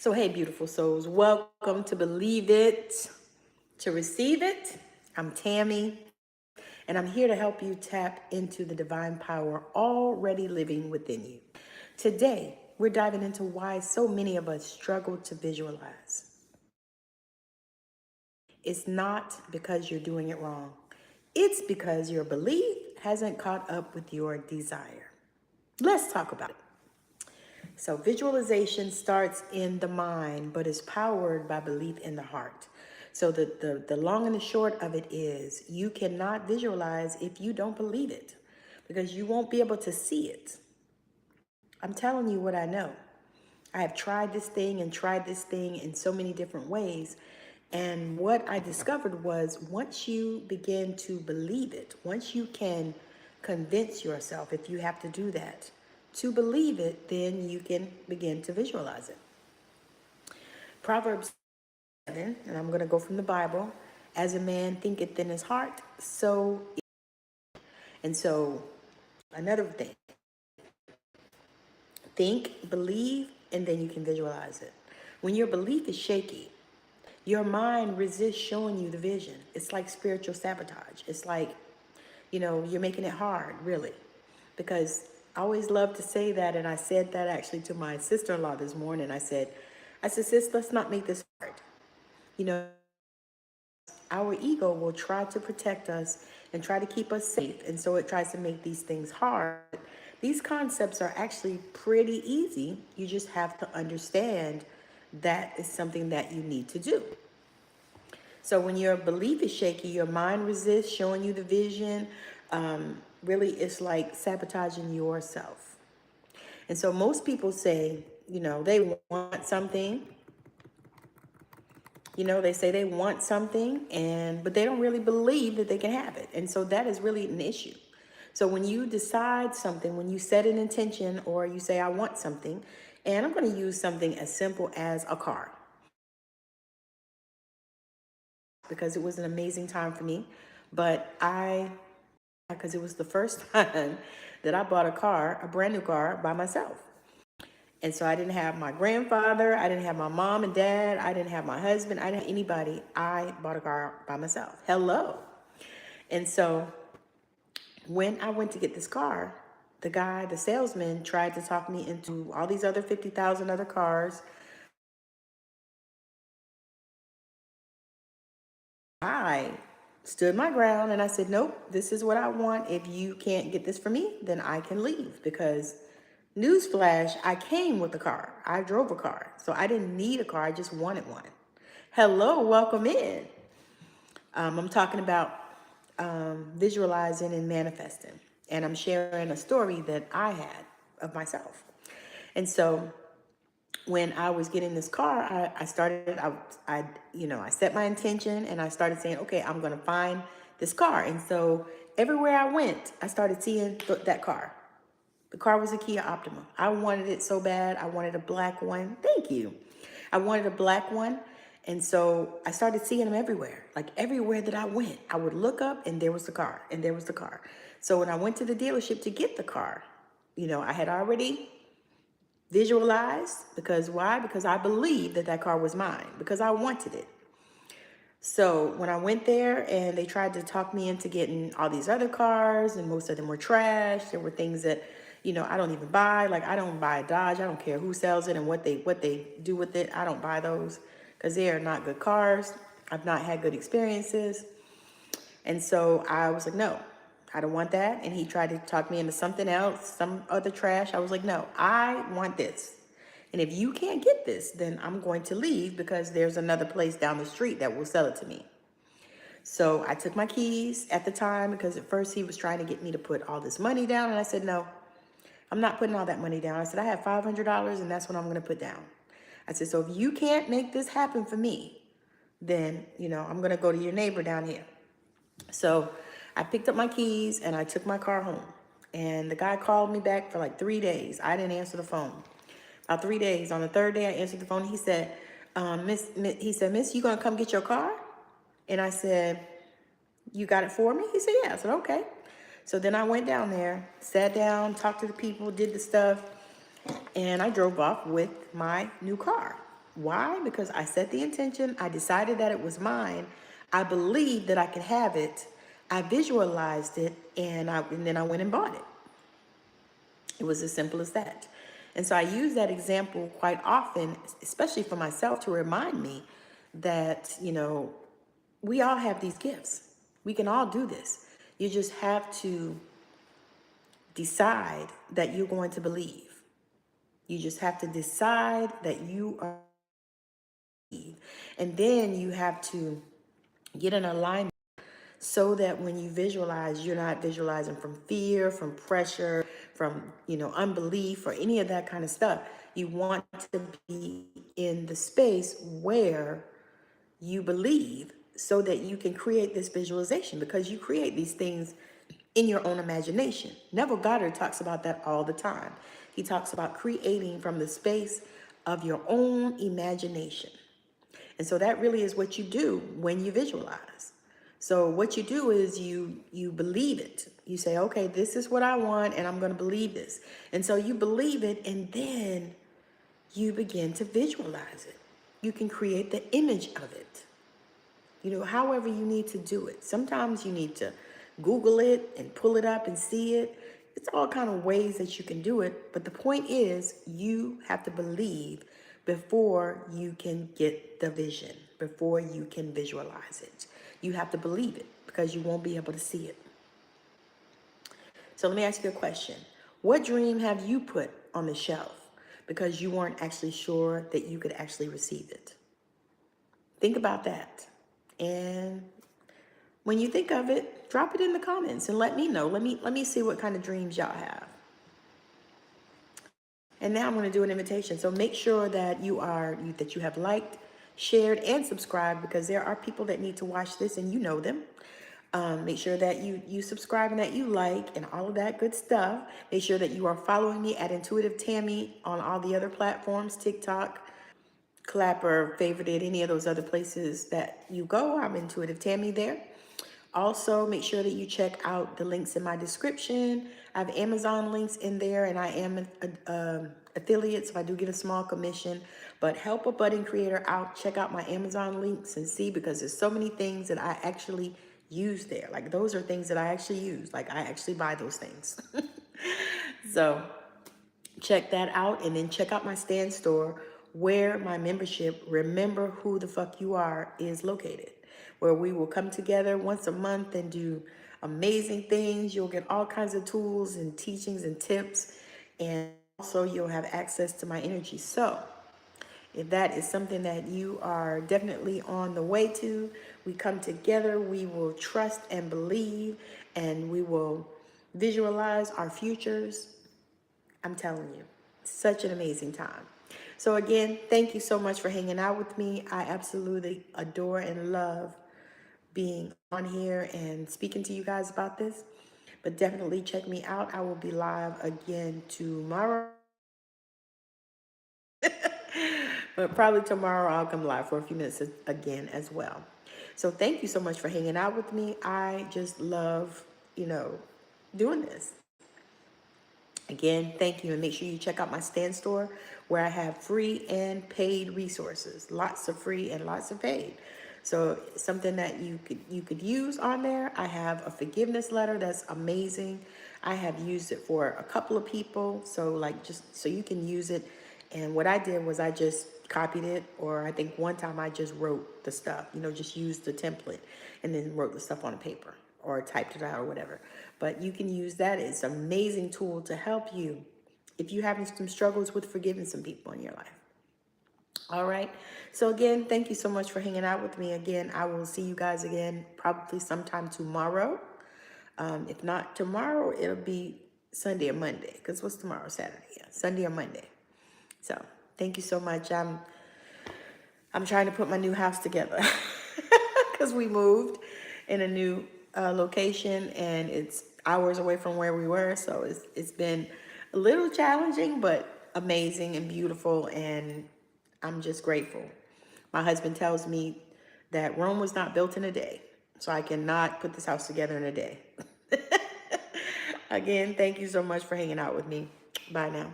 So, hey, beautiful souls, welcome to Believe It, to Receive It. I'm Tammy, and I'm here to help you tap into the divine power already living within you. Today, we're diving into why so many of us struggle to visualize. It's not because you're doing it wrong, it's because your belief hasn't caught up with your desire. Let's talk about it. So visualization starts in the mind, but is powered by belief in the heart. So the long and the short of it is you cannot visualize if you don't believe it because you won't be able to see it. I'm telling you what I know. I have tried this thing and tried this thing in so many different ways. And what I discovered was once you begin to believe it, once you can convince yourself, if you have to do that, to believe it, then you can begin to visualize it. Proverbs 7, and I'm going to go from the Bible, as a man thinketh in his heart, so. And so, another thing, think, believe, and then you can visualize it. When your belief is shaky, your mind resists showing you the vision. It's like spiritual sabotage. It's like, you're making it hard, really. Because I always love to say that, and I said that actually to my sister-in-law this morning. I said, sis, let's not make this hard. You know, our ego will try to protect us and try to keep us safe. And so it tries to make these things hard. These concepts are actually pretty easy. You just have to understand that is something that you need to do. So when your belief is shaky, your mind resists showing you the vision. Really, it's like sabotaging yourself. And so most people say, they want something. They say they want something, but they don't really believe that they can have it. And so that is really an issue. So when you decide something, when you set an intention or you say, I want something, and I'm going to use something as simple as a car, because it was an amazing time for me. But because it was the first time that I bought a brand new car by myself. And so I didn't have my grandfather, I didn't have my mom and dad, I didn't have my husband, I didn't have anybody. I bought a car by myself. Hello. And so when I went to get this car, the salesman tried to talk me into all these other 50,000 other cars. I stood my ground and I said, nope, this is what I want. If you can't get this for me, then I can leave, because newsflash, I came with a car. I drove a car. So I didn't need a car. I just wanted one. Hello, welcome in. I'm talking about visualizing and manifesting. And I'm sharing a story that I had of myself. And so when I was getting this car, I set my intention and I started saying, okay, I'm going to find this car. And so everywhere I went, I started seeing that car. The car was a Kia Optima. I wanted it so bad. I wanted a black one. Thank you. I wanted a black one. And so I started seeing them everywhere. Like everywhere that I went, I would look up and there was the car, and there was the car. So when I went to the dealership to get the car, I had already visualized. Because why? Because I believed that car was mine, because I wanted it. So when I went there and they tried to talk me into getting all these other cars, and most of them were trash. There were things that, I don't even buy. Like I don't buy a Dodge. I don't care who sells it and what they do with it. I don't buy those because they are not good cars. I've not had good experiences. And so I was like, no, I don't want that. And he tried to talk me into something else, some other trash. I was like, no, I want this. And if you can't get this, then I'm going to leave, because there's another place down the street that will sell it to me. So I took my keys at the time, because at first he was trying to get me to put all this money down. And I said, no, I'm not putting all that money down. I said, I have $500 and that's what I'm going to put down. I said, so if you can't make this happen for me, then, I'm going to go to your neighbor down here. So I picked up my keys and I took my car home. And the guy called me back for like 3 days. I didn't answer the phone. About 3 days. On the third day, I answered the phone. He said, Miss, you going to come get your car? And I said, you got it for me? He said, yeah. I said, okay. So then I went down there, sat down, talked to the people, did the stuff, and I drove off with my new car. Why? Because I set the intention. I decided that it was mine. I believed that I could have it. I visualized it, and then I went and bought it. It was as simple as that. And so I use that example quite often, especially for myself, to remind me that, we all have these gifts. We can all do this. You just have to decide that you're going to believe. You just have to decide that you are, and then you have to get in alignment so that when you visualize, you're not visualizing from fear, from pressure, from, unbelief or any of that kind of stuff. You want to be in the space where you believe so that you can create this visualization, because you create these things in your own imagination. Neville Goddard talks about that all the time. He talks about creating from the space of your own imagination. And so that really is what you do when you visualize. So what you do is you believe it. You say, okay, this is what I want, and I'm going to believe this. And so you believe it, and then you begin to visualize it. You can create the image of it. However you need to do it. Sometimes you need to Google it and pull it up and see it. It's all kind of ways that you can do it. But the point is, you have to believe before you can get the vision, before you can visualize it. You have to believe it, because you won't be able to see it. So let me ask you a question. What dream have you put on the shelf because you weren't actually sure that you could actually receive it? Think about that. And when you think of it, drop it in the comments and let me know. Let me see what kind of dreams y'all have. And now I'm going to do an invitation. So make sure that you have liked, shared, and subscribed, because there are people that need to watch this, and you know them. Make sure that you subscribe and that you like and all of that good stuff. Make sure that you are following me at Intuitive Tammy on all the other platforms, TikTok, Clapper, Favorited, any of those other places that you go. I'm Intuitive Tammy there. Also, make sure that you check out the links in my description. I have Amazon links in there, and I am an affiliate, so I do get a small commission. But help a budding creator out. Check out my Amazon links and see, because there's so many things that I actually use there. Like, those are things that I actually use. Like, I actually buy those things. So check that out, and then check out my stand store, where my membership, Remember Who the Fuck You Are, is located, where we will come together once a month and do amazing things. You'll get all kinds of tools and teachings and tips, and also you'll have access to my energy. So if that is something that you are definitely on the way to, we come together, we will trust and believe, and we will visualize our futures. I'm telling you, such an amazing time. So again, thank you so much for hanging out with me. I absolutely adore and love being on here and speaking to you guys about this. But definitely check me out. I will be live again tomorrow. But probably tomorrow I'll come live for a few minutes again as well. So thank you so much for hanging out with me. I just love, doing this. Again, thank you, and make sure you check out my stand store, where I have free and paid resources, lots of free and lots of paid. So something that you could use on there. I have a forgiveness letter that's amazing. I have used it for a couple of people, so just so you can use it. And what I did was I just copied it, or I think one time I just wrote the stuff, just used the template and then wrote the stuff on a paper or typed it out or whatever. But you can use that. It's an amazing tool to help you if you're having some struggles with forgiving some people in your life. All right. So again, thank you so much for hanging out with me. Again, I will see you guys again probably sometime tomorrow. If not tomorrow, it'll be Sunday or Monday. Because what's tomorrow? Saturday. Yeah, Sunday or Monday. So thank you so much. I'm trying to put my new house together because we moved in a new location, and it's hours away from where we were. So it's been a little challenging, but amazing and beautiful, and I'm just grateful. My husband tells me that Rome was not built in a day, so I cannot put this house together in a day. Again, thank you so much for hanging out with me. Bye now.